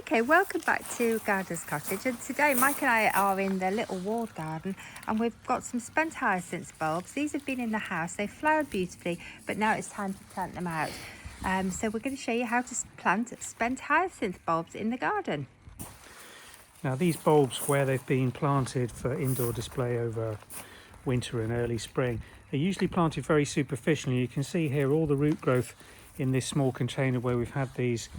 Okay, welcome back to Gardeners Cottage, and today Mike and I are in the little walled garden and we've got some spent hyacinth bulbs. These have been in the house, they've flowered beautifully, but now it's time to plant them out. So we're going to show you how to plant spent hyacinth bulbs in the garden. Now these bulbs, where they've been planted for indoor display over winter and early spring, are usually planted very superficially. You can see here all the root growth in this small container where we've had these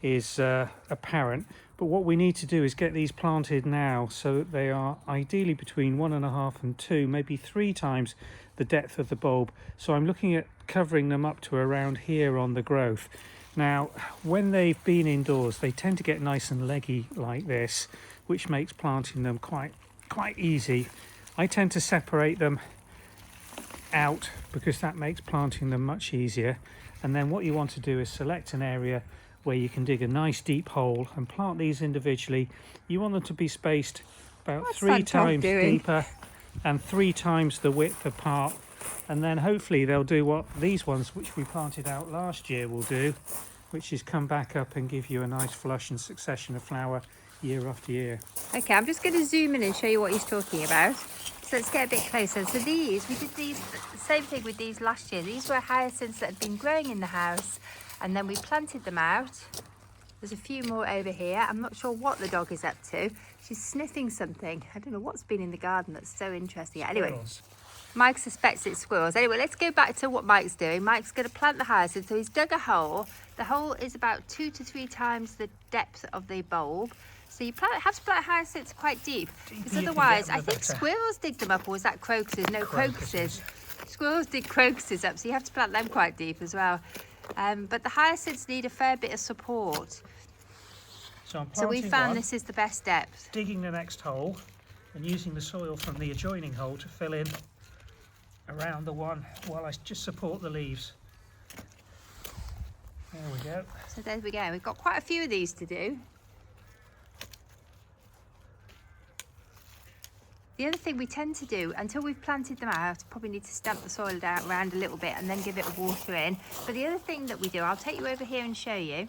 is apparent, but what we need to do is get these planted now so that they are ideally between 1.5 and 2, maybe 3 times the depth of the bulb. So I'm looking at covering them up to around here on the growth. Now when they've been indoors they tend to get nice and leggy like this, which makes planting them quite easy. I tend to separate them out because that makes planting them much easier. And then what you want to do is select an area where you can dig a nice deep hole and plant these individually. You want them to be spaced about 3 times deeper and 3 times the width apart, and then hopefully they'll do what these ones which we planted out last year will do, which is come back up and give you a nice flush and succession of flower year after year. Okay, I'm just going to zoom in and show you what he's talking about. So let's get a bit closer. So we did these, the same thing with these last year. These were hyacinths that had been growing in the house, and then we planted them out. There's a few more over here. I'm not sure what the dog is up to. She's sniffing something. I don't know what's been in the garden that's so interesting. Anyway, Squirrels. Mike suspects it's squirrels. Anyway, let's go back to what Mike's doing. Mike's going to plant the hyacinth. So he's dug a hole. The hole is about 2 to 3 times the depth of the bulb. So you have to plant hyacinths quite deep, because otherwise, I think squirrels dig them up, or was that crocuses? No, crocuses. Squirrels dig crocuses up, so you have to plant them quite deep as well. But the hyacinths need a fair bit of support. So we found this is the best depth. Digging the next hole and using the soil from the adjoining hole to fill in around the one while I just support the leaves. There we go. So there we go. We've got quite a few of these to do. The other thing we tend to do, until we've planted them out, probably need to stamp the soil down around a little bit and then give it a water in. But the other thing that we do, I'll take you over here and show you.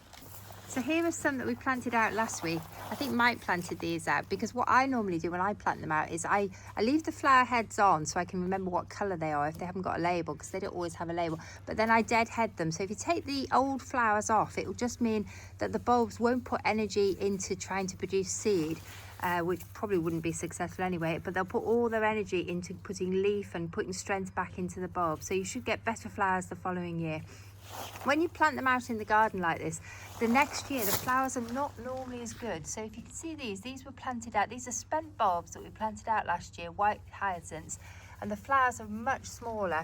So here are some that we planted out last week. I think Mike planted these out, because what I normally do when I plant them out is I leave the flower heads on so I can remember what colour they are if they haven't got a label, because they don't always have a label. But then I deadhead them. So if you take the old flowers off, it will just mean that the bulbs won't put energy into trying to produce seed. Which probably wouldn't be successful anyway, but they'll put all their energy into putting leaf and putting strength back into the bulb. So you should get better flowers the following year. When you plant them out in the garden like this, the next year the flowers are not normally as good. So if you can see these were planted out. These are spent bulbs that we planted out last year, white hyacinths, and the flowers are much smaller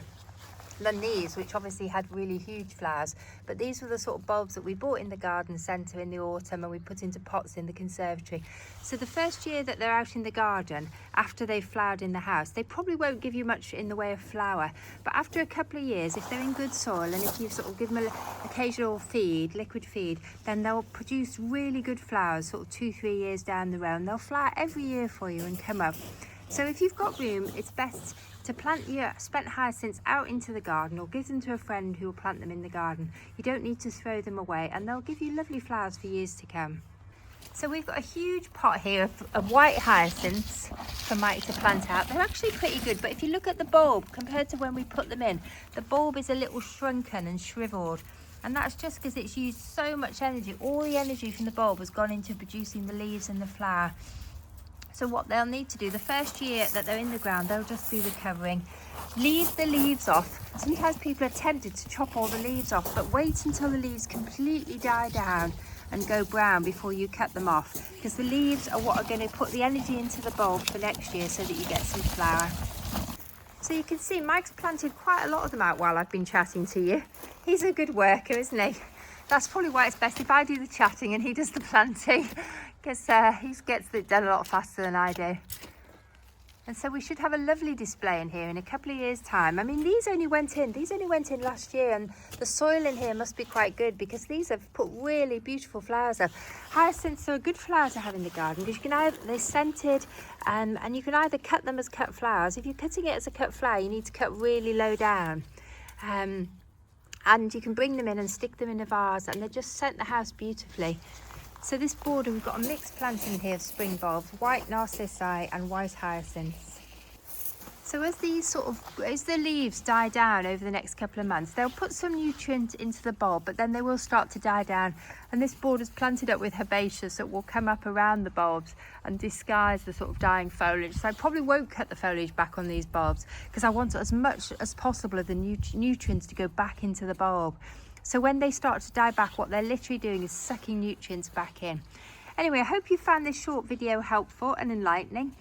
than these, which obviously had really huge flowers. But these were the sort of bulbs that we bought in the garden centre in the autumn and we put into pots in the conservatory. So the first year that they're out in the garden, after they've flowered in the house, they probably won't give you much in the way of flower. But after a couple of years, if they're in good soil and if you sort of give them an occasional feed, liquid feed, then they'll produce really good flowers sort of 2-3 years down the road, and they'll flower every year for you and come up. So if you've got room, it's best to plant your spent hyacinths out into the garden, or give them to a friend who will plant them in the garden. You don't need to throw them away, and they'll give you lovely flowers for years to come. So we've got a huge pot here of white hyacinths for Mike to plant out. They're actually pretty good, but if you look at the bulb compared to when we put them in, the bulb is a little shrunken and shriveled. And that's just because it's used so much energy. All the energy from the bulb has gone into producing the leaves and the flower. So what they'll need to do, the first year that they're in the ground, they'll just be recovering. Leave the leaves off. Sometimes people are tempted to chop all the leaves off, but wait until the leaves completely die down and go brown before you cut them off, because the leaves are what are going to put the energy into the bulb for next year so that you get some flower. So you can see Mike's planted quite a lot of them out while I've been chatting to you. He's a good worker, isn't he? That's probably why it's best if I do the chatting and he does the planting, because he gets it done a lot faster than I do. And so we should have a lovely display in here in a couple of years' time. I mean, these only went in last year, and the soil in here must be quite good, because these have put really beautiful flowers up. Hyacinths are a good flower to have in the garden, because you can they're scented, and you can either cut them as cut flowers. If you're cutting it as a cut flower, you need to cut really low down. And you can bring them in and stick them in a vase, and they just scent the house beautifully. So this border, we've got a mixed planting here of spring bulbs, white narcissi and white hyacinths. So as the leaves die down over the next couple of months, they'll put some nutrient into the bulb, but then they will start to die down. And this border's planted up with herbaceous that will come up around the bulbs and disguise the sort of dying foliage. So I probably won't cut the foliage back on these bulbs because I want as much as possible of the nutrients to go back into the bulb. So when they start to die back, what they're literally doing is sucking nutrients back in. Anyway, I hope you found this short video helpful and enlightening.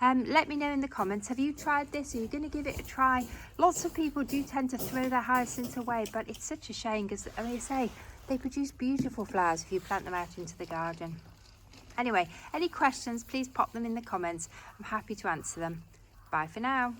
Let me know in the comments, have you tried this? Are you going to give it a try? Lots of people do tend to throw their hyacinths away, but it's such a shame because, as I say, they produce beautiful flowers if you plant them out into the garden. Anyway, any questions, please pop them in the comments. I'm happy to answer them. Bye for now.